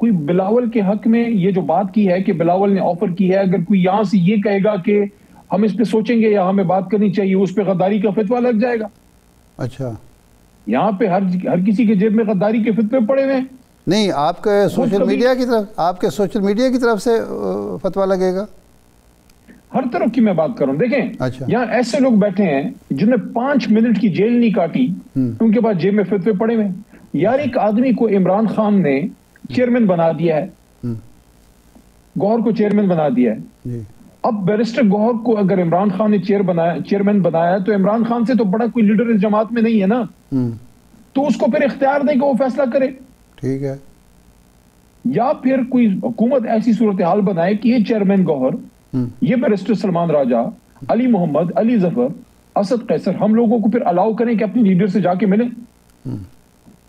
کوئی بلاول کے حق میں یہ جو بات کی ہے کہ بلاول نے آفر کی ہے، اگر کوئی یہاں سے یہ کہے گا کہ ہم اس پہ سوچیں گے یا ہمیں بات کرنی چاہیے، اس پہ غداری کا فتویٰ لگ جائے گا. اچھا، یہاں پہ ہر کسی کے جیب میں غداری کے فتوے پڑے ہوئے ہیں. نہیں، آپ کے سوشل میڈیا کی طرف سے فتویٰ لگے گا؟ ہر طرف کی میں بات کر رہا ہوں. دیکھیں اچھا، یہاں ایسے لوگ بیٹھے ہیں جنہیں 5 منٹ کی جیل نہیں کاٹی، ان کے بعد جیب میں فتوے پڑے ہوئے ہیں. یار ایک آدمی کو عمران خان نے چیئرمین بنا دیا ہے، گوہر کو چیئرمین بنا دیا ہے. اب بیرسٹر گوہر کو اگر عمران خان نے چیئرمین بنایا تو عمران خان سے تو بڑا کوئی لیڈر اس جماعت میں نہیں ہے نا، تو اس کو پھر اختیار دیں کہ وہ فیصلہ کرے. ٹھیک ہے. یا پھر کوئی حکومت ایسی صورتحال بنائے کہ یہ چیئرمین گوہر، یہ بیرسٹر سلمان راجہ، علی محمد، علی ظفر، اسد قیصر، ہم لوگوں کو پھر الاؤ کریں کہ اپنی لیڈر سے جا کے ملیں.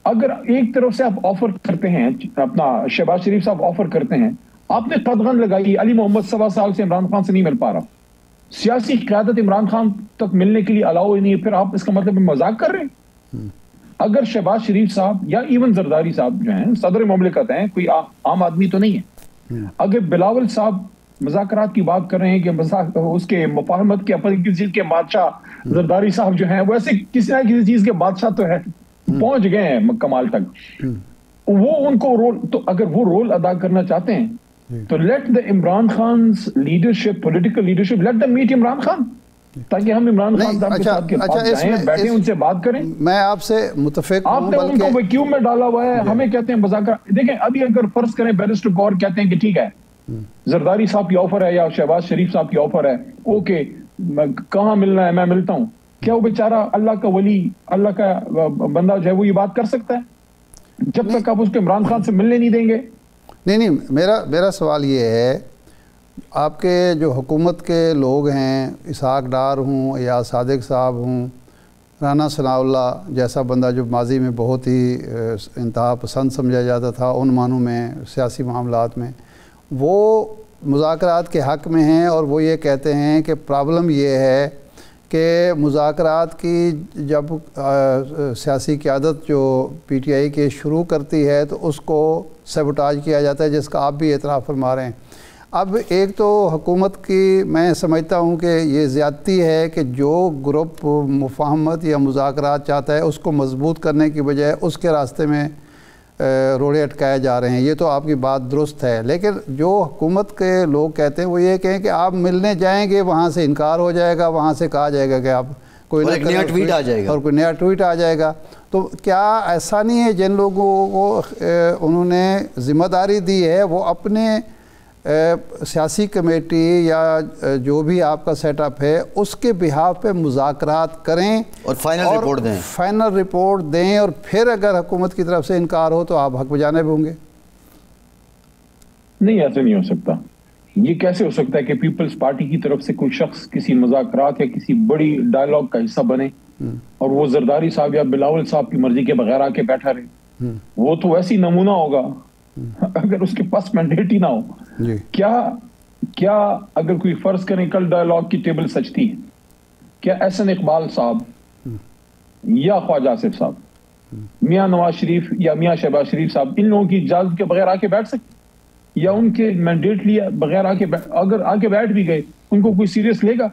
اگر ایک طرف سے آپ آفر کرتے ہیں، اپنا شہباز شریف صاحب آفر کرتے ہیں، آپ نے قدغن لگائی، علی محمد 1.25 سال سے عمران خان سے نہیں مل پا رہا، سیاسی قیادت عمران خان تک ملنے کے لیے الاؤ ہی نہیں ہے، پھر آپ اس کا مطلب مذاق کر رہے ہیں. اگر شہباز شریف صاحب یا ایون زرداری صاحب جو ہیں صدر مملکت ہیں، کوئی عام آدمی تو نہیں ہے، اگر بلاول صاحب مذاکرات کی بات کر رہے ہیں کہ اس کے مفاہمت کے اپنی کسی چیز کے بادشاہ زرداری صاحب جو ہیں وہ ایسے کسی نہ کسی چیز کے بادشاہ تو ہے، پہنچ گئے ہیں کمال تک، وہ ان کو رول، تو اگر وہ رول ادا کرنا چاہتے ہیں تو let the Imran Khan leadership, political leadership, let the meet Imran Khan, تاکہ ہم عمران خان صاحب کے ساتھ کے پاس جائیں، بیٹھیں، ان سے بات کریں. میں آپ سے متفق ہوں. آپ نے ان کو ویکیوم میں ڈالا ہوا ہے، ہمیں کہتے ہیں مذاکرات. دیکھیں ابھی اگر فرض کریں بیرسٹر گوہر کہتے ہیں کہ ٹھیک ہے زرداری صاحب کی آفر ہے یا شہباز شریف صاحب کی آفر ہے، اوکے کہاں ملنا ہے میں ملتا ہوں، کیا وہ بیچارہ اللہ کا ولی، اللہ کا بندہ جو ہے وہ یہ بات کر سکتا ہے جب تک آپ اس کے عمران خان سے ملنے نہیں دیں گے؟ نہیں، میرا سوال یہ ہے، آپ کے جو حکومت کے لوگ ہیں، اسحاق ڈار ہوں یا صادق صاحب ہوں، رانا ثناء اللہ جیسا بندہ جو ماضی میں بہت ہی انتہا پسند سمجھا جاتا تھا ان معنوں میں سیاسی معاملات میں، وہ مذاکرات کے حق میں ہیں، اور وہ یہ کہتے ہیں کہ پرابلم یہ ہے کہ مذاکرات کی جب سیاسی قیادت جو پی ٹی آئی کے شروع کرتی ہے تو اس کو سیبوٹاج کیا جاتا ہے، جس کا آپ بھی اعتراف فرما رہے ہیں. اب ایک تو حکومت کی میں سمجھتا ہوں کہ یہ زیادتی ہے کہ جو گروپ مفاہمت یا مذاکرات چاہتا ہے اس کو مضبوط کرنے کی بجائے اس کے راستے میں روڑے اٹکائے جا رہے ہیں. یہ تو آپ کی بات درست ہے، لیکن جو حکومت کے لوگ کہتے ہیں وہ یہ کہیں کہ آپ ملنے جائیں گے، وہاں سے انکار ہو جائے گا، وہاں سے کہا جائے گا کہ آپ کوئی نیا ٹویٹ آ جائے گا، اور کوئی نیا ٹویٹ آ جائے گا. تو کیا ایسا نہیں ہے جن لوگوں کو انہوں نے ذمہ داری دی ہے وہ اپنے سیاسی کمیٹی یا جو بھی آپ کا سیٹ اپ ہے اس کے بہاف پہ مذاکرات کریں اور فائنل رپورٹ دیں اور پھر اگر حکومت کی طرف سے انکار ہو تو آپ حق بجانب ہوں گے؟ نہیں، ایسا نہیں ہو سکتا. یہ کیسے ہو سکتا ہے کہ پیپلز پارٹی کی طرف سے کوئی شخص کسی مذاکرات یا کسی بڑی ڈائلاگ کا حصہ بنے اور وہ زرداری صاحب یا بلاول صاحب کی مرضی کے بغیر آ کے بیٹھا رہے؟ وہ تو ویسی نمونہ ہوگا اگر اس کے پاس مینڈیٹ ہی نہ ہو. کیا اگر کوئی فرض کریں کل ڈائلاگ کی ٹیبل سجتی ہے، کیا احسن اقبال صاحب یا خواجہ آصف صاحب، میاں نواز شریف یا میاں شہباز شریف صاحب ان لوگوں کی اجازت کے بغیر آ کے بیٹھ سکتے؟ یا ان کے مینڈیٹ لیا بغیر اگر آ کے بیٹھ بھی گئے ان کو کوئی سیریس لے گا؟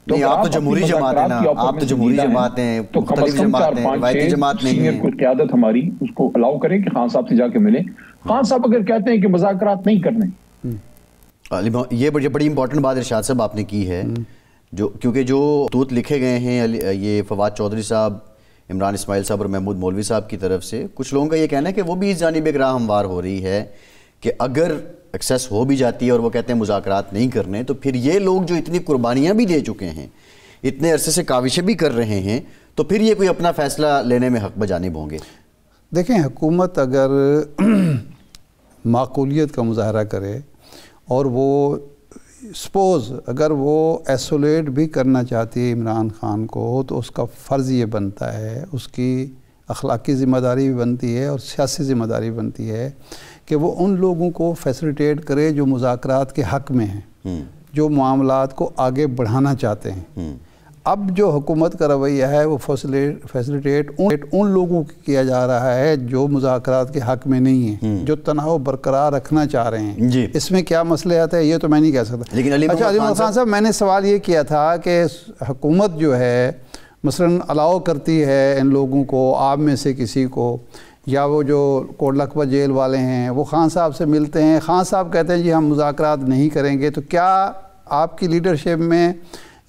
نہیں، آپ تو جمہوری جماعت ہیں نا، آپ تو جمہوری جماعت ہیں، تو کم از کم 4-5 جماعت سینئر کوئی قیادت ہماری اس کو الاؤ کریں کہ خان صاحب سے جا کے ملیں. خان صاحب اگر کہتے ہیں کہ مذاکرات نہیں کرنے، یہ بڑی امپورٹنٹ بات ارشاد صاحب آپ نے کی ہے، کیونکہ جو خطوط لکھے گئے ہیں یہ فواد چودھری صاحب، عمران اسماعیل صاحب اور محمود مولوی صاحب کی طرف سے، کچھ لوگوں کا یہ کہنا ہے کہ وہ بھی اس جانب ایک راہ ہموار ہو رہی ہے کہ اگر ایکسیس ہو بھی جاتی ہے اور وہ کہتے ہیں مذاکرات نہیں کرنے، تو پھر یہ لوگ جو اتنی قربانیاں بھی دے چکے ہیں، اتنے عرصے سے کاوشیں بھی کر رہے ہیں، تو پھر یہ کوئی اپنا فیصلہ لینے میں حق بجانب ہوں گے. دیکھیں، حکومت اگر معقولیت کا مظاہرہ کرے اور وہ سپوز اگر وہ ایسولیٹ بھی کرنا چاہتی ہے عمران خان کو، تو اس کا فرض یہ بنتا ہے، اس کی اخلاقی ذمہ داری بھی بنتی ہے اور سیاسی ذمہ داری بھی بنتی ہے کہ وہ ان لوگوں کو فیسلیٹیٹ کرے جو مذاکرات کے حق میں ہیں، جو معاملات کو آگے بڑھانا چاہتے ہیں. اب جو حکومت کا رویہ ہے وہ فیسلیٹیٹ ان لوگوں کو کیا جا رہا ہے جو مذاکرات کے حق میں نہیں ہیں، جو تناؤ برقرار رکھنا چاہ رہے ہیں جی۔ اس میں کیا مسئلہ آتا ہے یہ تو میں نہیں کہہ سکتا۔ لیکن علی محمد خان صاحب، میں نے سوال یہ کیا تھا کہ حکومت جو ہے مثلاً الاؤ کرتی ہے ان لوگوں کو، آپ میں سے کسی کو، یا وہ جو کوٹ لکھپت جیل والے ہیں وہ خان صاحب سے ملتے ہیں، خان صاحب کہتے ہیں جی ہم مذاکرات نہیں کریں گے، تو کیا آپ کی لیڈرشپ میں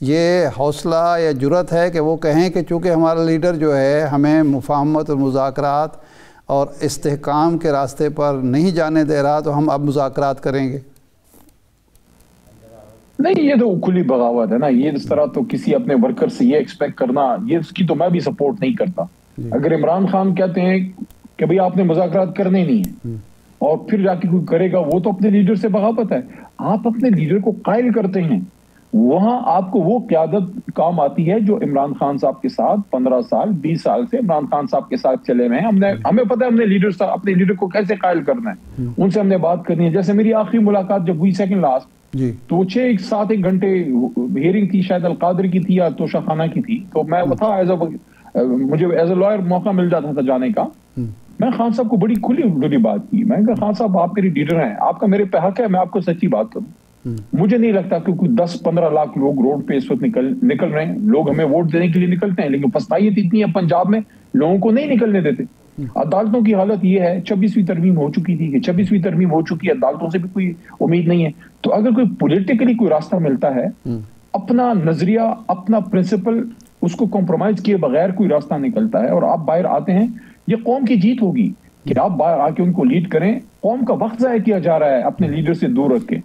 یہ حوصلہ یا جرأت ہے کہ وہ کہیں کہ چونکہ ہمارا لیڈر جو ہے ہمیں مفاہمت اور مذاکرات اور استحکام کے راستے پر نہیں جانے دے رہا تو ہم اب مذاکرات کریں گے؟ نہیں، یہ تو کھلی بغاوت ہے نا، یہ اس طرح تو کسی اپنے ورکر سے یہ ایکسپیکٹ کرنا، یہ اس کی تو میں بھی سپورٹ نہیں کرتا۔ اگر عمران خان کہتے ہیں کہ بھئی آپ نے مذاکرات کرنے نہیں ہیں اور پھر جا کے کوئی کرے گا، وہ تو اپنے لیڈر سے بغاوت ہے۔ آپ اپنے لیڈر کو قائل کرتے ہیں، وہاں آپ کو وہ قیادت کام آتی ہے جو عمران خان صاحب کے ساتھ 15 سال 20 سال سے عمران خان صاحب کے ساتھ چلے ہوئے ہیں۔ ہمیں پتہ ہے ہم نے اپنے لیڈر کو کیسے قائل کرنا ہے، ان سے ہم نے بات کرنی ہے۔ جیسے میری آخری ملاقات جب ہوئی سیکنڈ لاسٹ، تو 6-7 گھنٹے ہیئرنگ تھی، شاید القادر کی تھی یا توشہ خانہ کی تھی، تو میں تھا مجھے ایز اے لائر موقع مل جاتا تھا جانے کا۔ میں خان صاحب کو بڑی کھلی بات کی، میں کہا خان صاحب آپ میری لیڈر ہیں، آپ کا میرے پہ حق ہے میں آپ کو سچی بات کروں۔ مجھے نہیں لگتا کہ کوئی 10-15 لاکھ لوگ روڈ پہ اس وقت نکل رہے ہیں۔ لوگ ہمیں ووٹ دینے کے لیے نکلتے ہیں، لیکن پسپائیت اتنی ہے پنجاب میں لوگوں کو نہیں نکلنے دیتے۔ عدالتوں کی حالت یہ ہے، 26ویں ترمیم ہو چکی تھی کہ 26ویں ترمیم ہو چکی ہے، عدالتوں سے بھی کوئی امید نہیں ہے۔ تو اگر کوئی پولیٹیکلی کوئی راستہ ملتا ہے، اپنا نظریہ اپنا پرنسپل اس کو کمپرومائز کیے بغیر کوئی راستہ نکلتا ہے اور آپ باہر آتے ہیں، یہ قوم کی جیت ہوگی کہ آپ باہر آ کے ان کو لیڈ کریں۔ قوم کا وقت ضائع کیا جا رہا ہے اپنے لیڈر سے دور رکھ کے۔